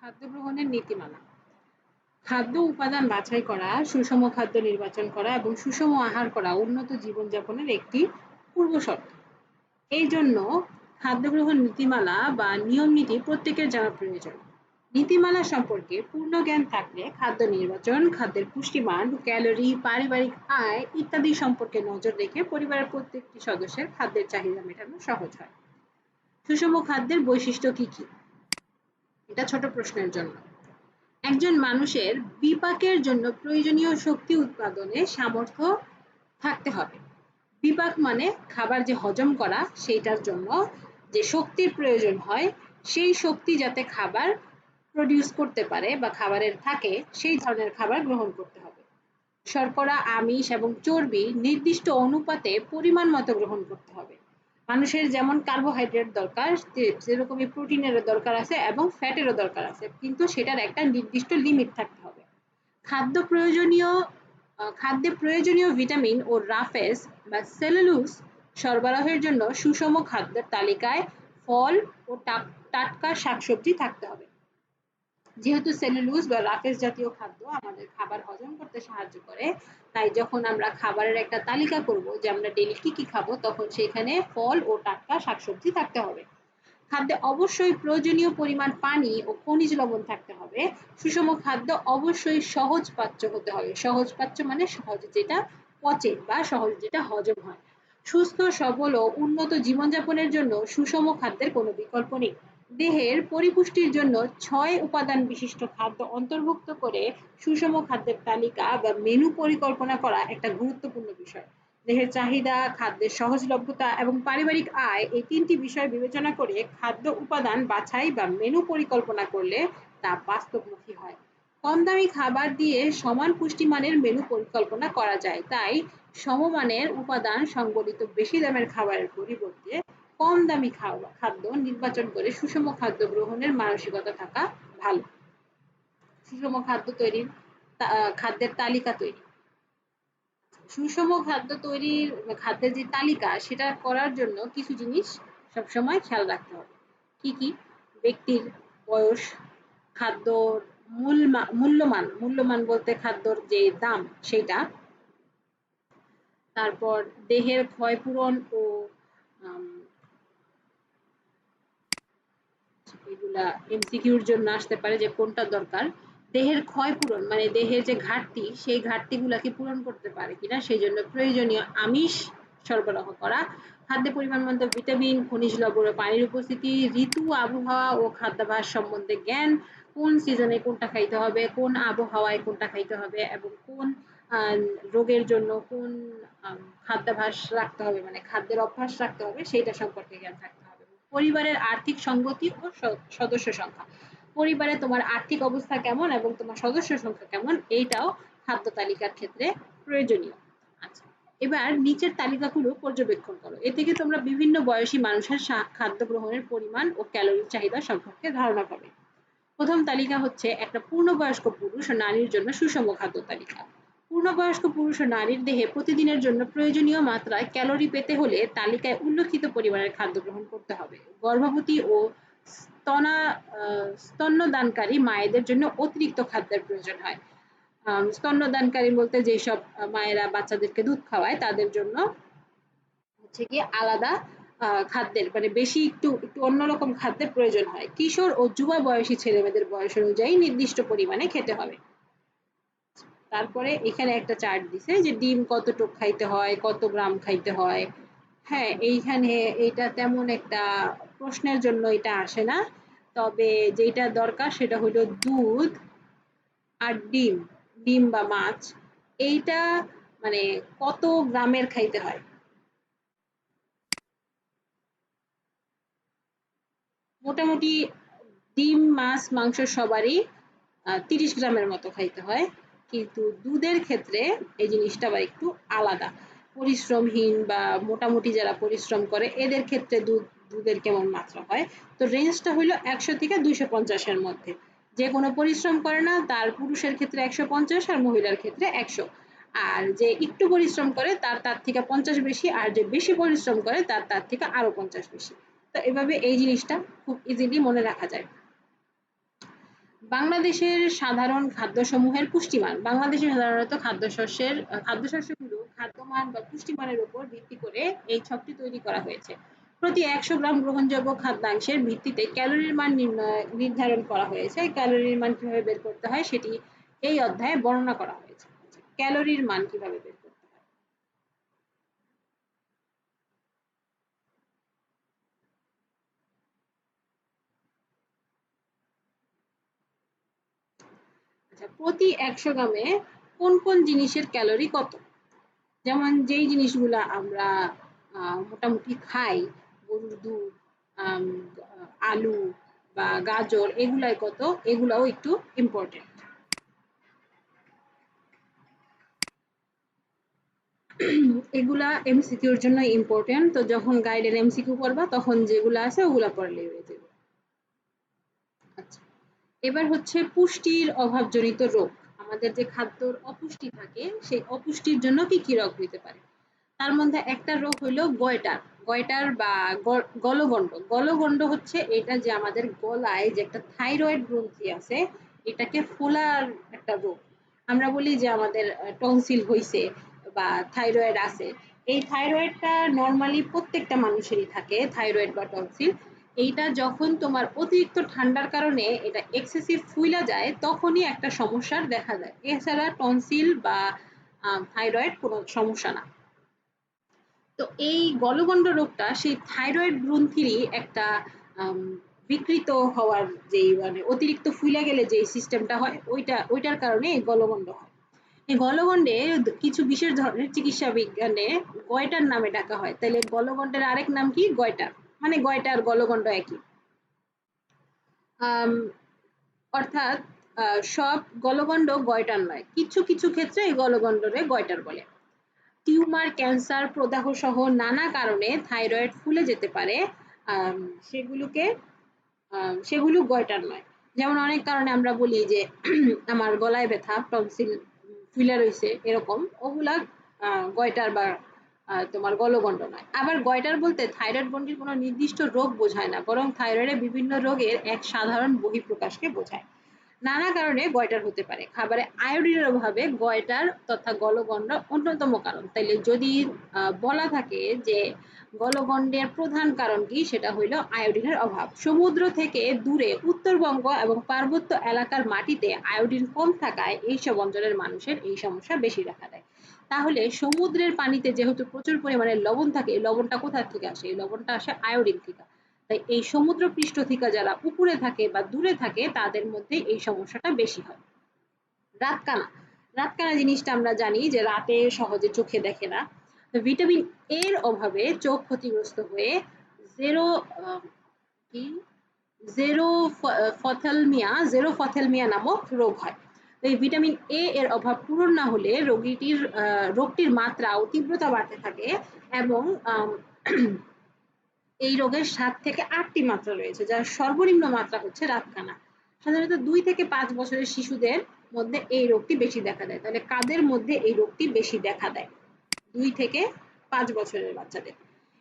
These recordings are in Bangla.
খাদ্য গ্রহণের নীতিমালা। খাদ্য উপাদান বাছাই করা, সুষম খাদ্য নির্বাচন করা এবং সুষম আহার করা উন্নত জীবনযাপনের একটি পূর্বশর্ত। এই জন্য খাদ্য গ্রহণ নীতিমালা বা নিয়ম নীতি প্রত্যেকের জানা প্রয়োজন। নীতিমালা সম্পর্কে পূর্ণ জ্ঞান থাকলে খাদ্য নির্বাচন, খাদ্যের পুষ্টিমান, ক্যালোরি, পারিবারিক আয় ইত্যাদি সম্পর্কে নজর রেখে পরিবারের প্রত্যেকটি সদস্যের খাদ্যের চাহিদা মেটানো সহজ হয়। সুষম খাদ্যের বৈশিষ্ট্য কি কি? এটা ছোট প্রশ্নের জন্য। একজন মানুষের বিপাকের জন্য প্রয়োজনীয় শক্তি উৎপাদনে সামর্থ্য থাকতে হবে। বিপাক মানে খাবার যে হজম করা সেইটার জন্য যে শক্তির প্রয়োজন হয় সেই শক্তি যাতে খাবার প্রডিউস করতে পারে বা খাবারের থাকে সেই ধরনের খাবার গ্রহণ করতে হবে। শর্করা, আমিষ এবং চর্বি নির্দিষ্ট অনুপাতে পরিমাণ মতো গ্রহণ করতে হবে। মানুষের যেমন কার্বোহাইড্রেট দরকার সেরকমই প্রোটিনেরও দরকার আছে এবং ফ্যাটেরও দরকার আছে, কিন্তু সেটার একটা নির্দিষ্ট লিমিট থাকতে হবে। খাদ্যে প্রয়োজনীয় ভিটামিন ও রাফেজ বা সেলুলোজ সরবরাহের জন্য সুষম খাদ্যের তালিকায় ফল ও টাটকা শাকসবজি থাকতে হবে। যেহেতু সেলুলোজ বা রাফেজ জাতীয় খাদ্য আমাদের খাবার হজম করতে সাহায্য করে, তাই যখন আমরা খাবারের একটা তালিকা করব যে আমরা ডেইলি কি কি খাবো, তখন সেখানে ফল ও টাটকা শাকসবজি থাকতে হবে। খাদ্যে অবশ্যই প্রয়োজনীয় পরিমাণ পানি ও খনিজ লবণ থাকতে হবে। সুষম খাদ্য অবশ্যই সহজপাচ্য হতে হবে। সহজপাচ্য মানে সহজ যেটা পচে বা সহজ যেটা হজম হয়। সুস্থ সবল ও উন্নত জীবনযাপনের জন্য সুষম খাদ্যের কোনো বিকল্প নেই। দেহের পরিপুষ্টির জন্য ৬ উপাদান বিশিষ্ট খাদ্য অন্তর্ভুক্ত করে সুষম খাদ্যের তালিকা বা মেনু পরিকল্পনা করা একটা গুরুত্বপূর্ণ বিষয়। দেহের চাহিদা, খাদ্যের সহজলভ্যতা এবং পারিবারিক আয় এই ৩টি বিষয় বিবেচনা করে খাদ্য উপাদান বাছাই বা মেনু পরিকল্পনা করলে তা বাস্তবমুখী হয়। কম দামি খাবার দিয়ে সমান পুষ্টিমানের মেনু পরিকল্পনা করা যায়। তাই সমমানের উপাদান সংবলিত বেশি দামের খাবারের পরিবর্তে কম দামি খাদ্য নির্বাচন করে সুষম খাদ্য গ্রহণের মানসিকতা থাকা ভালো। সুষম খাদ্য তৈরির খাদ্যের তালিকা তৈরি। সুষম খাদ্য তৈরির খাদ্যের যে তালিকা সেটা করার জন্য কিছু জিনিস সবসময় খেয়াল রাখতে হবে। কি কি? ব্যক্তির বয়স, খাদ্যর মূল্যমান বলতে খাদ্যর যে দাম সেটা, তারপর দেহের ক্ষয়পূরণ ও এগুলা এমসিকিউর জন্য আসতে পারে যে কোনটা দরকার। দেহের ক্ষয়পূরণ মানে দেহের যে ঘাটতি সেই ঘাটতিগুলাকে পূরণ করতে পারে কিনা সেই জন্য প্রয়োজনীয় আমিষ সরবরাহ করা। খাদ্যে পরিমাণ মতো ভিটামিন, খনিজ লবণ ও পানির উপস্থিতি, ঋতু, আবহাওয়া ও খাদ্যাভ্যাস সম্বন্ধে জ্ঞান, কোন সিজনে কোনটা খাইতে হবে, কোন আবহাওয়ায় কোনটা খাইতে হবে এবং কোন রোগের জন্য কোন খাদ্যাভ্যাস রাখতে হবে মানে খাদ্যের অভ্যাস রাখতে হবে সেইটা সম্পর্কে জ্ঞান থাকতে হবে। পরিবারের আর্থিক সংগতি ও সদস্য সংখ্যা। পরিবারে তোমার আর্থিক অবস্থা কেমন এবং তোমার সদস্য সংখ্যা কেমন এইটাও খাদ্য তালিকার ক্ষেত্রে প্রয়োজনীয়। আচ্ছা, এবার নিচের তালিকাগুলো পর্যবেক্ষণ করো। এ থেকে তোমরা বিভিন্ন বয়সী মানুষের খাদ্য গ্রহণের পরিমাণ ও ক্যালোরি চাহিদা সম্পর্কে ধারণা পাবে। প্রথম তালিকা হচ্ছে একটা পূর্ণবয়স্ক পুরুষ ও নারীর জন্য সুষম খাদ্য তালিকা। পূর্ণবয়স্ক পুরুষ ও নারীর দেহে প্রতিদিনের জন্য প্রয়োজনীয় মাত্রায় ক্যালোরি পেতে হলে তালিকায় উল্লেখিত পরিমাণের খাদ্য গ্রহণ করতে হবে। গর্ভবতী ও স্তন্যদানকারী মায়েদের জন্য অতিরিক্ত খাদ্যের প্রয়োজন হয়। স্তন্যদানকারী বলতে যেসব মায়েরা বাচ্চাদেরকে দুধ খাওয়ায় তাদের জন্য হচ্ছে গিয়ে আলাদা খাদ্যের মানে বেশি একটু অন্যরকম খাদ্যের প্রয়োজন হয়। কিশোর ও যুবা বয়সী ছেলেমেয়েদের বয়স অনুযায়ী নির্দিষ্ট পরিমাণে খেতে হবে। তারপরে এখানে একটা চার্ট দিছে যে ডিম কতটুক খাইতে হয়, কত গ্রাম খাইতে হয়। হ্যাঁ, এইখানে এটা তেমন একটা প্রশ্নের জন্য এটা আসে না। তবে যেটা দরকার সেটা হলো দুধ আর ডিম বা মাছ এইটা মানে কত গ্রামের খাইতে হয়। মোটামুটি ডিম, মাছ, মাংস সবারই ৩০ গ্রামের মতো খাইতে হয়। কিন্তু দুধের ক্ষেত্রে এই জিনিসটা আবার একটু আলাদা। পরিশ্রমহীন বা মোটামুটি যারা পরিশ্রম করে এদের ক্ষেত্রে দুধের কেমন মাত্রা হয়? তো রেঞ্জটা হইল ১০০ থেকে ২৫০ এর মধ্যে। যে কোনো পরিশ্রম করে না তার পুরুষের ক্ষেত্রে ১৫০ আর মহিলার ক্ষেত্রে ১০০। আর যে একটু পরিশ্রম করে তার থেকে ৫০ বেশি, আর যে বেশি পরিশ্রম করে তার থেকে আরো ৫০ বেশি। তো এভাবে এই জিনিসটা খুব ইজিলি মনে রাখা যায়। বাংলাদেশের সাধারণ খাদ্যসমূহের পুষ্টিমান। বাংলাদেশে সাধারণত খাদ্যশস্যগুলো খাদ্যমান বা পুষ্টিমানের উপর ভিত্তি করে এই ছকটি তৈরি করা হয়েছে। প্রতি ১০০ গ্রাম গ্রহণযোগ্য খাদ্যাংশের ভিত্তিতে ক্যালোরির মান নির্ধারণ করা হয়েছে। ক্যালোরির মান কিভাবে বের করতে হয় সেটি এই অধ্যায়ে বর্ণনা করা হয়েছে। ক্যালোরির মান কিভাবে বের করতে হয়? আচ্ছা, প্রতি ১০০ গ্রামে কোন জিনিসের ক্যালোরি কত? যেমন যেই জিনিসগুলা আমরা মোটামুটি খাই, গরুর দুধ, আম আলু বা গাজর এগুলায় কত? এগুলাও একটু ইম্পোর্টেন্ট। এগুলা এমসিকিউর জন্য ইম্পোর্টেন্ট। তো যখন গাইডের এমসিকিউ পড়বা তখন যেগুলা আছে ওগুলা পড়লেই হয়ে যাবে। আচ্ছা। এবার হচ্ছে পুষ্টির অভাবজনিত রোগ। আমাদের যে খাদ্যর অপুষ্টি থাকে সেই অপুষ্টির জন্য কি, কি রোগ হইতে পারে? তার মধ্যে একটা রোগ হইল গয়টার। গয়টার বা গলগণ্ড। গলগণ্ড হচ্ছে এটা যে আমাদের গলায় যে একটা থাইরয়েড গ্রন্থি আছে এটাকে ফোলার একটা রোগ। আমরা বলি যে আমাদের টনসিল হইছে বা থাইরয়েড আছে। এই থাইরয়েডটা নরমালি প্রত্যেকটা মানুষেরই থাকে, থাইরয়েড বা টনসিল। এইটা যখন তোমার অতিরিক্ত ঠান্ডার কারণে এটা এক্সেসিভ ফুইলা যায় তখনই একটা সমস্যার দেখা যায়। এছাড়া টনসিল বা থাইরয়েড কোনো সমস্যা না। তো এই গলগণ্ড রোগটা সেই থাইরয়েড গ্রন্থিরই একটা আম বিকৃত হওয়ার যেই মানে অতিরিক্ত ফুইলা গেলে যে সিস্টেমটা হয় ওইটার কারণে এই গলগণ্ড হয়। এই গলগণ্ডে কিছু বিশেষ ধরনের চিকিৎসা বিজ্ঞানে গয়টার নামে ডাকা হয়। তাইলে গলগণ্ডের আরেক নাম কি? গয়টার। মানে গয়টার গলগণ্ড একই। আম অর্থাৎ সব গলগণ্ড গয়টার নয়। কিছু ক্ষেত্রে এই গলগণ্ডরে গয়টার বলে। টিউমার, ক্যান্সার, প্রদাহ সহ নানা কারণে থাইরয়েড ফুলে যেতে পারে। আম সেগুলোকে সেগুলো গয়টার নয়। যেমন অনেক কারণে আমরা বলি যে আমার গলায় ব্যথা, টনসিল ফুইলা রইছে এরকম। ওগুলা গয়টার বা তোমার গলগণ্ড নয়। আবার গয়টার বলতে থাইরয়েড গ্রন্থির কোনো নির্দিষ্ট রোগ বোঝায় না, বরং থাইরয়েডের বিভিন্ন রোগের এক সাধারণ বহিঃপ্রকাশকে বোঝায়। নানা কারণে গয়টার হতে পারে। খাবারে আয়োডিনের অভাবে গয়টার তথা গলগণ্ড অন্যতম কারণ। তাইলে যদি বলা থাকে যে গলগণ্ডের প্রধান কারণ কি? সেটা হইল আয়োডিনের অভাব। সমুদ্র থেকে দূরে উত্তরবঙ্গ এবং পার্বত্য এলাকার মাটিতে আয়োডিন কম থাকায় এইসব অঞ্চলের মানুষের এই সমস্যা বেশি দেখা দেয়। তাহলে সমুদ্রের পানিতে যেহেতু প্রচুর পরিমাণে লবণ থাকে, এই লবণটা কোথা থেকে আসে? এই লবণটা আসে আয়োডিন থেকে। তাই এই সমুদ্র পৃষ্ঠ থেকে যারা উপরে থাকে বা দূরে থাকে তাদের মধ্যে এই সমস্যাটা বেশি হয়। রাতকানা। রাতকানা জিনিসটা আমরা জানি যে রাতে সহজে চোখে দেখে না। তো ভিটামিন এর অভাবে চোখ ক্ষতিগ্রস্ত হয়ে জেরো কি জেরোফথেলমিয়া নামক রোগ হয়। তো এই ভিটামিন এ এর অভাব পূরণ না হলে রোগটির মাত্রা ও তীব্রতা বাড়তে থাকে এবং এই রোগের ৭ থেকে ৮টি মাত্রা রয়েছে, যার সর্বনিম্ন মাত্রা হচ্ছে রাতকানা। সাধারণত ২ থেকে ৫ বছরের শিশুদের মধ্যে এই রোগটি বেশি দেখা দেয়। তাহলে কাদের মধ্যে এই রোগটি বেশি দেখা দেয়? ২ থেকে ৫ বছরের বাচ্চাদের।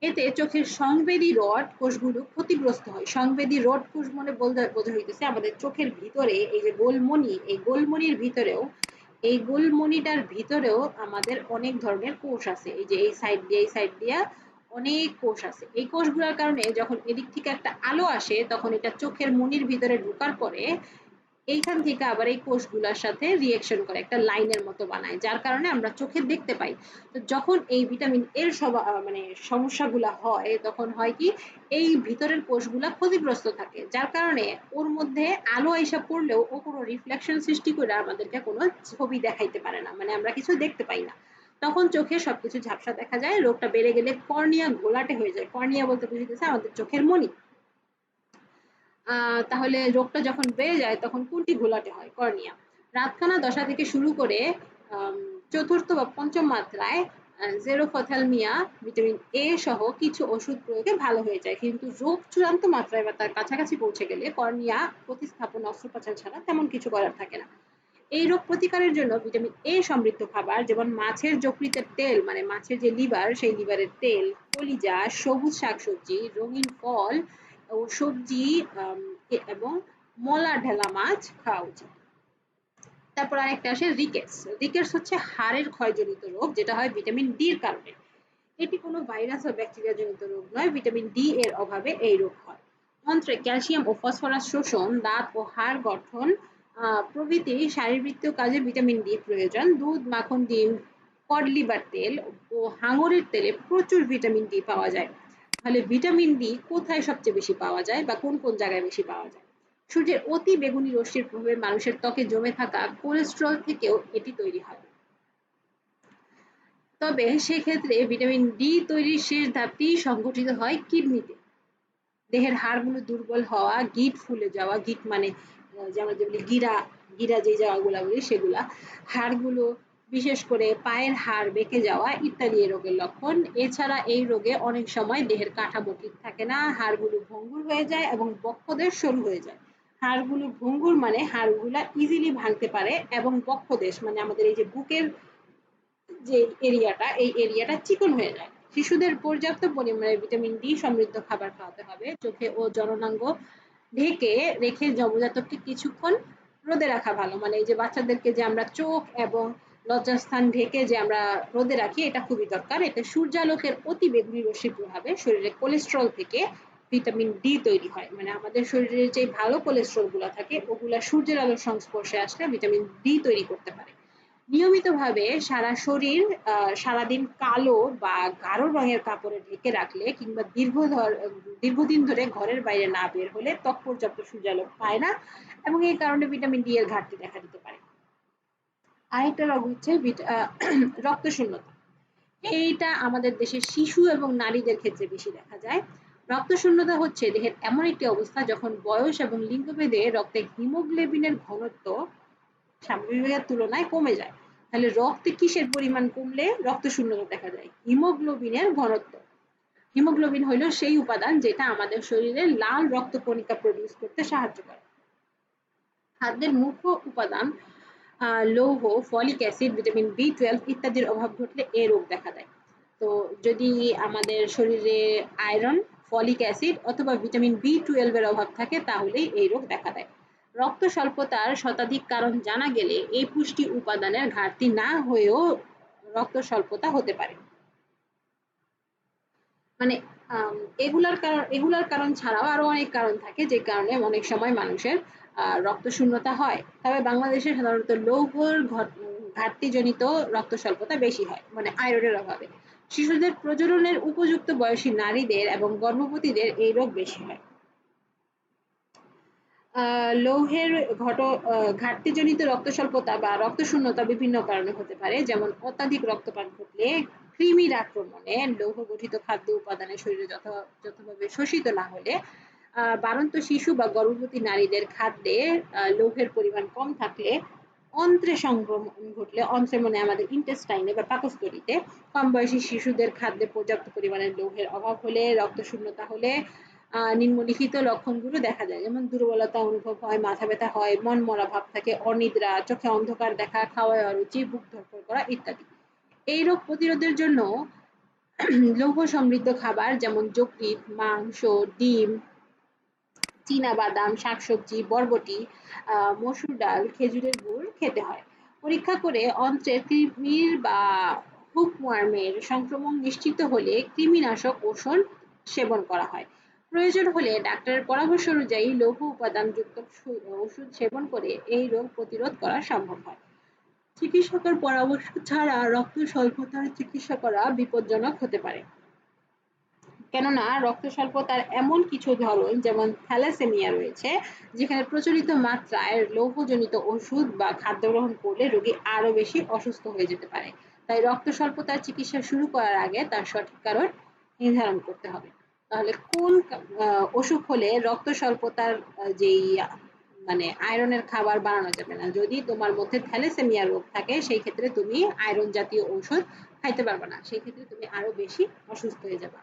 এতে চোখের সংবেদী রড কোষগুলো ক্ষতিগ্রস্ত হয়। সংবেদী রড কোষ মানে বোঝা হইতেছে আমাদের চোখের ভিতরে এই যে গোলমণি, এই গোলমণির ভিতরেও গোলমণিটার ভিতরেও আমাদের অনেক ধরনের কোষ আছে। এই যে এই সাইড দিয়া অনেক কোষ আছে। এই কোষগুলোর কারণে যখন এদিক থেকে একটা আলো আসে তখন এটা চোখের মনির ভিতরে ঢোকার পরে এইখান থেকে আবার এই কোষগুলোর সাথে রিঅ্যাকশন করে একটা লাইনের মতো বানায়, যার কারণে আমরা চোখে দেখতে পাই। তো যখন এই ভিটামিন এর মানে সমস্যাগুলা হয় তখন হয় কি এই ভিতরের কোষগুলা ক্ষতিগ্রস্ত থাকে, যার কারণে ওর মধ্যে আলো আইসা পড়লেও ও কোনো রিফ্লেকশন সৃষ্টি করে আমাদেরকে কোনো ছবি দেখাইতে পারে না, মানে আমরা কিছু দেখতে পাই না। তখন চোখে সবকিছু ঝাপসা দেখা যায়। রোগটা বেড়ে গেলে কর্নিয়া ঘোলাটে হয়ে যায়। কর্নিয়া বলতে বুঝিতেছে আমাদের চোখের মনি। তাহলে রোগটা যখন বেড়ে যায় তখন কোনটি ঘোলাটে হয়? কর্নিয়া। রাতকানা দশা থেকে শুরু করে আম চতুর্থ বা পঞ্চম মাত্রায় জেরোফথ্যালমিয়া, ভিটামিন এ সহ কিছু ওষুধ প্রয়োগে ভালো হয়ে যায়। কিন্তু রোগ চূড়ান্ত মাত্রায় বা তার কাছাকাছি পৌঁছে গেলে কর্নিয়া প্রতিস্থাপন অস্ত্রোপচার ছাড়া তেমন কিছু করার থাকে না। এই রোগ প্রতিকারের জন্য ভিটামিন এ সমৃদ্ধ খাবার যেমন মাছের যকৃতের তেল, মানে মাছের যে লিভার সেই লিভারের তেল, কলিজা, সবুজ শাকসবজি, রঙিন ফল ও সবজি এবং মলা ঢেলা মাছ খাওয়া উচিত। তারপর আরেকটা আসে রিকেটস। রিকেটস হচ্ছে হাড়ের ক্ষয়জনিত রোগ, যেটা হয় ভিটামিন ডি এর কারণে। এটি কোনো ভাইরাস বা ব্যাকটেরিয়া জনিত রোগ নয়, ভিটামিন ডি এর অভাবে এই রোগ হয়। অন্ত্রে ক্যালসিয়াম ও ফসফরাস শোষণ, দাঁত ও হাড় গঠন প্রভৃতি শারীরবৃত্তীয় কাজে ভিটামিন ডি প্রয়োজন। দুধ, মাখন, ডিম, কড লিভার তেল ও হাঙরের তেলে প্রচুর ভিটামিন ডি পাওয়া যায়। তাহলে ভিটামিন ডি কোথায় সবচেয়ে বেশি পাওয়া যায় বা কোন কোন জায়গায় বেশি পাওয়া যায়? সূর্যের অতি বেগুনি রশ্মির প্রভাবে মানুষের ত্বকে জমে থাকা কোলেস্টেরল থেকেও এটি তৈরি হয়। তবে সেক্ষেত্রে ভিটামিন ডি তৈরির শেষ ধাপটি সংঘটিত হয় কিডনিতে। দেহের হাড়গুলো দুর্বল হওয়া, গিঁট ফুলে যাওয়া, গিঁট মানে যে আমরা যে বলি গিরা, গিরা যে জায়গাগুলা বলি সেগুলা, হাড়গুলো বিশেষ করে পায়ের হাড় বেঁকে যাওয়া ইত্যাদি এই রোগের লক্ষণ। এছাড়া এই রোগে অনেক সময় দেহের কাঠামো ঠিক থাকে না, হাড়গুলো ভঙ্গুর হয়ে যায় এবং বক্ষদেশ সরু হয়ে যায়। হাড়গুলো ভঙ্গুর মানে হাড়গুলা ইজিলি ভাঙতে পারে এবং বক্ষদেশ মানে আমাদের এই যে বুকের যে এরিয়াটা, এই এরিয়াটা চিকন হয়ে যায়। শিশুদের পর্যাপ্ত পরিমাণে ভিটামিন ডি সমৃদ্ধ খাবার খাওয়াতে হবে। চোখে ও জননাঙ্গ ঢেকে রেখে নবজাতককে কিছুক্ষণ রোদে রাখা ভালো। মানে এই যে বাচ্চাদেরকে যে আমরা চোখ এবং লজ্জাস্থান ঢেকে যে আমরা রোদে রাখি, এটা খুবই দরকার। এতে সূর্যালোকের অতি বেগুনি রশ্মির প্রভাবে শরীরে কোলেস্টেরল থেকে ভিটামিন ডি তৈরি হয়। মানে আমাদের শরীরে যে ভালো কোলেস্টেরল গুলা থাকে ওগুলা সূর্যের আলোর সংস্পর্শে আসলে ভিটামিন ডি তৈরি করতে পারে। নিয়মিতভাবে সারা শরীর সারাদিন কালো বা গাঢ় রঙের কাপড়ে ঢেকে রাখলে কিংবা দীর্ঘদিন ধরে ঘরের বাইরে না বের হলে ত্বক পর্যাপ্ত সূর্যালোক পায় না এবং এই কারণে ভিটামিন ডি এর ঘাটতি দেখা দিতে পারে। আরেকটা রোগ হচ্ছে রক্ত শূন্যতা। এইটা আমাদের দেশের শিশু এবং নারীদের ক্ষেত্রে বেশি দেখা যায়। রক্ত শূন্যতা হচ্ছে দেহের এমন একটি অবস্থা যখন বয়স এবং লিঙ্গভেদে রক্তে হিমোগ্লোবিনের ঘনত্ব স্বাভাবিকের তুলনায় কমে যায়। তাহলে রক্তে কিসের পরিমাণ কমলে রক্ত শূন্যতা দেখা যায়? হিমোগ্লোবিনের ঘনত্ব। হিমোগ্লোবিন হলো সেই উপাদান যেটা আমাদের শরীরে লাল রক্ত কণিকা প্রডিউস করতে সাহায্য করে। খাদ্যের মুখ্য উপাদান লৌহ, ফলিক অ্যাসিড, ভিটামিন বি12 ইত্যাদির অভাব ঘটলে এ রোগ দেখা দেয়। তো যদি আমাদের শরীরে আয়রন, ফলিক অ্যাসিড অথবা ভিটামিন বি12 এর অভাব থাকে তাহলেই এই রোগ দেখা দেয়। রক্ত স্বল্পতার শতাধিক কারণ জানা গেলে এই পুষ্টি উপাদানের ঘাটতি না হয়েও রক্ত স্বল্পতা হতে পারে। মানে এগুলার কারণ ছাড়াও আরো অনেক কারণ থাকে যে কারণে অনেক সময় মানুষের রক্ত শূন্যতা হয়। তবে বাংলাদেশে সাধারণত লৌহর ঘাটতিজনিত রক্ত স্বল্পতা বেশি হয়, মানে আয়রনের অভাবে। শিশুদের প্রজননের উপযুক্ত বয়সী নারীদের এবং গর্ভবতীদের এই রোগ বেশি হয়। লৌহের ঘাটতিজনিত রক্ত স্বল্পতা বা রক্ত শূন্যতা বিভিন্ন কারণে হতে পারে, যেমন অত্যাধিক রক্তপাত ঘটলে, কৃমির আক্রমণে, লৌহ গঠিত খাদ্য উপাদানের শরীরে যথাযথভাবে শোষিত না হলে, বাড়ন্ত শিশু বা গর্ভবতী নারীদের খাদ্যে লৌহের পরিমাণ কম থাকলে, অন্ত্রে সংক্রমণ ঘটলে, অন্ত্রে মানে আমাদের ইন্টেস্টাইনে বা পাকস্থলীতে, কম বয়সী শিশুদের খাদ্যে পর্যাপ্ত পরিমাণে লৌহের অভাব হলে, রক্ত শূন্যতা হলে নিম্নলিখিত লক্ষণগুলো দেখা যায়, যেমন দুর্বলতা অনুভব হয়, মাথা ব্যথা হয়, মন মরা ভাব থাকে, অনিদ্রা, চোখে অন্ধকার দেখা, খাওয়ায় অরুচি, বুক ধড়ফড় করা ইত্যাদি। এই রোগ প্রতিরোধের জন্য লৌহ সমৃদ্ধ খাবার যেমন যকৃৎ, মাংস, ডিম, চীনা বাদাম, শাকসবজি, বরবটি, মসুর ডাল, খেজুরের গুড় খেতে হয়। পরীক্ষা করে অন্ত্রের কৃমির বা হুকওয়ার্মের সংক্রমণ নিশ্চিত হলে কৃমিনাশক ওষুধ সেবন করা হয়। প্রয়োজন হলে ডাক্তারের পরামর্শ অনুযায়ী লৌহ উপাদানযুক্ত ওষুধ সেবন করে এই রোগ প্রতিরোধ করা সম্ভব হয়। চিকিৎসকের পরামর্শ ছাড়া রক্ত স্বল্পতার চিকিৎসা করা বিপজ্জনক হতে পারে। কেননা রক্ত স্বল্পতার এমন কিছু ধরন যেমন থ্যালাসেমিয়া রয়েছে, যেখানে প্রচলিত মাত্রায় লৌহজনিত ওষুধ বা খাদ্য গ্রহণ করলে রোগী আরো বেশি অসুস্থ হয়ে যেতে পারে। তাই রক্ত স্বল্পতার চিকিৎসা শুরু করার আগে তার সঠিক কারণ নির্ধারণ করতে হবে। তাহলে কোন অসুখ হলে রক্ত স্বল্পতার যেই মানে আয়রনের খাবার বানানো যাবে না? যদি তোমার মধ্যে থ্যালাসেমিয়া রোগ থাকে সেই ক্ষেত্রে তুমি আয়রন জাতীয় ঔষধ খাইতে পারবে না, সেই ক্ষেত্রে তুমি আরো বেশি অসুস্থ হয়ে যাবে।